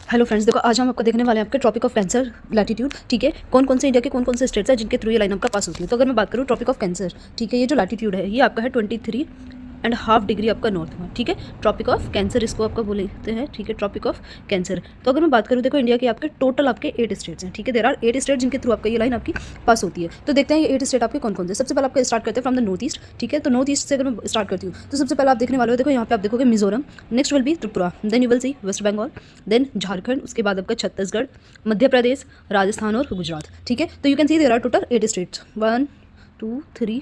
Hello friends, देखो आज हम आपको देखने वाले हैं आपके ट्रॉपिक ऑफ कैंसर लैटीट्यूड। ठीक है, कौन कौन से इंडिया के कौन कौन से स्टेट्स हैं जिनके थ्रू ये लाइन आपका पास होती है। तो अगर मैं बात करूँ ट्रॉपिक ऑफ कैंसर, ठीक है, ये जो लैटीट्यूड है ये आपका है 23.5 डिग्री आपका नॉर्थ में। ठीक है, ट्रॉपिक ऑफ कैंसर इसको आपका बोलते हैं। ठीक है, ट्रॉपिक ऑफ कैंसर। तो अगर मैं बात करूँ, देखो इंडिया के आपके टोटल आपके 8 स्टेट्स हैं। ठीक है, देयर आर 8 स्टेट जिनके थ्रू आपका ये लाइन आपकी पास होती है। तो देखते हैं ये 8 स्टेट आपके कौन कौन से। सबसे पहले आपका स्टार्ट करते हैं फ्रॉम द नॉर्थ ईस्ट। ठीक है, तो नॉर्थ ईस्ट से अगर मैं स्टार्ट करती हूँ तो सबसे पहले आप देखने वाले हो, देखो यहाँ पे आप देखोगे Mizoram, next will be Tripura, then you will see West Bengal, then Jharkhand, उसके बाद आपका छत्तीसगढ़, मध्य प्रदेश, राजस्थान और गुजरात। ठीक है, तो you can see there are total 8 states, 1 2 3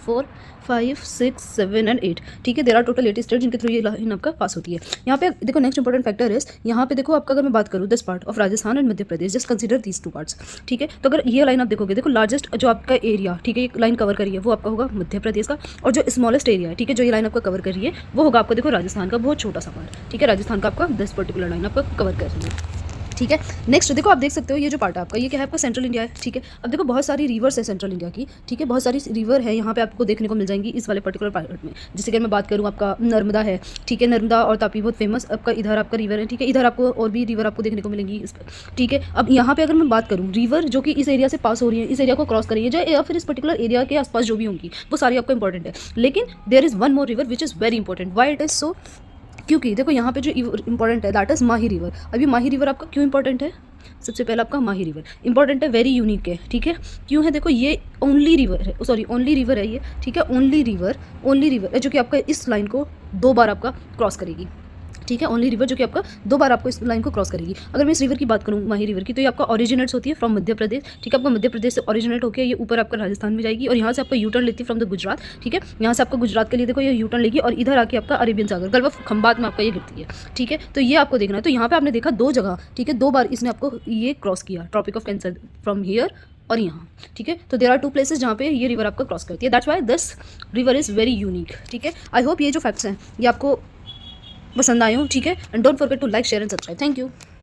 4 5 6 7 and 8। ठीक है, देयर आर टोटल 8 स्टेट जिनके थ्रू ये लाइन आपका पास होती है। यहाँ पे देखो नेक्स्ट इंपॉर्टेंट फैक्टर इज, यहाँ पे देखो आपका अगर मैं बात करूँ this part of Rajasthan and Madhya Pradesh, just consider these 2 parts. ठीक है, तो अगर ये लाइन आप देखोगे, देखो लार्जेस्ट जो आपका एरिया, ठीक है, एक लाइन कवर करी है वो आपका होगा मध्य प्रदेश का, और जो स्मॉलेस्ट एरिया है, ठीक है, जो ये लाइन आपका कवर कर रही है वो होगा आपका देखो राजस्थान का, बहुत छोटा सा पार्ट। ठीक है, राजस्थान का आपका 10 पर्टिकुलर लाइन आपका कवर कर रही है। ठीक है, नेक्स्ट देखो आप देख सकते हो ये जो पार्ट है आपका, ये क्या है आपका सेंट्रल इंडिया है। ठीक है, अब देखो बहुत सारी रिवर्स है सेंट्रल इंडिया की। ठीक है, बहुत सारी रिवर है यहाँ पे आपको देखने को मिल जाएंगी इस वाले पर्टिकुलर पार्ट में। जैसे कि मैं बात करूँ, आपका नर्मदा है। ठीक है, नर्मदा और तापी बहुत फेमस आपका इधर आपका रिवर है। ठीक है, इधर आपको और भी रिवर आपको देखने को मिलेंगी इस पर। ठीक है, अब यहाँ पे अगर मैं बात करूँ रिवर जो कि इस एरिया से पास हो रही है, इस एरिया को क्रॉस कर रही है, जो या फिर इस पर्टिकुलर एरिया के आसपास जो भी होंगी वो सारी आपको इंपॉर्टेंट है। लेकिन there is one more river which is very important. Why it is so, क्योंकि देखो यहाँ पे जो इंपॉर्टेंट है दैट इज़ माही रिवर। अभी माही रिवर आपका क्यों इंपॉर्टेंट है? सबसे पहले आपका माही रिवर इंपॉर्टेंट है, वेरी यूनिक है। ठीक है, क्यों है? देखो ये ओनली रिवर है, सॉरी ओनली रिवर है ये। ठीक है, ओनली रिवर है जो कि आपका इस लाइन को 2 बार आपका क्रॉस करेगी। ठीक है, ओनली रिवर जो कि आपका 2 बार आपको इस लाइन को क्रॉस करेगी। अगर मैं इस रिवर की बात करूँ माही रिवर की, तो ये आपका ओरिजिनेट्स होती है फ्रॉम मध्य प्रदेश। ठीक है, आपका मध्य प्रदेश से ओरिजिनेट होकर ये ऊपर आपका राजस्थान में जाएगी और यहाँ से आपका यूटर्न लेती है फ्रॉम द गुजरात। ठीक है, यहाँ से आपका गुजरात के लिए देखो ये यूटर्न लेगी और इधर आके आपका Arabian Sagar gulf of Khambhat में आपका ये गिरती है। ठीक है, तो ये आपको देखना है। तो यहाँ पे आपने देखा 2 जगह, ठीक है, 2 बार इसने आपको ये क्रॉस किया, tropic of cancer from here और यहाँ। ठीक है, तो देर आर 2 प्लेसेस जहाँ पे ये रिवर आपका क्रॉस करती है। That's why this river is very unique. ठीक है, आई होप ये जो फैक्ट्स हैं ये आपको पसंद आए हो। ठीक है, and don't forget to like share and subscribe. Thank you.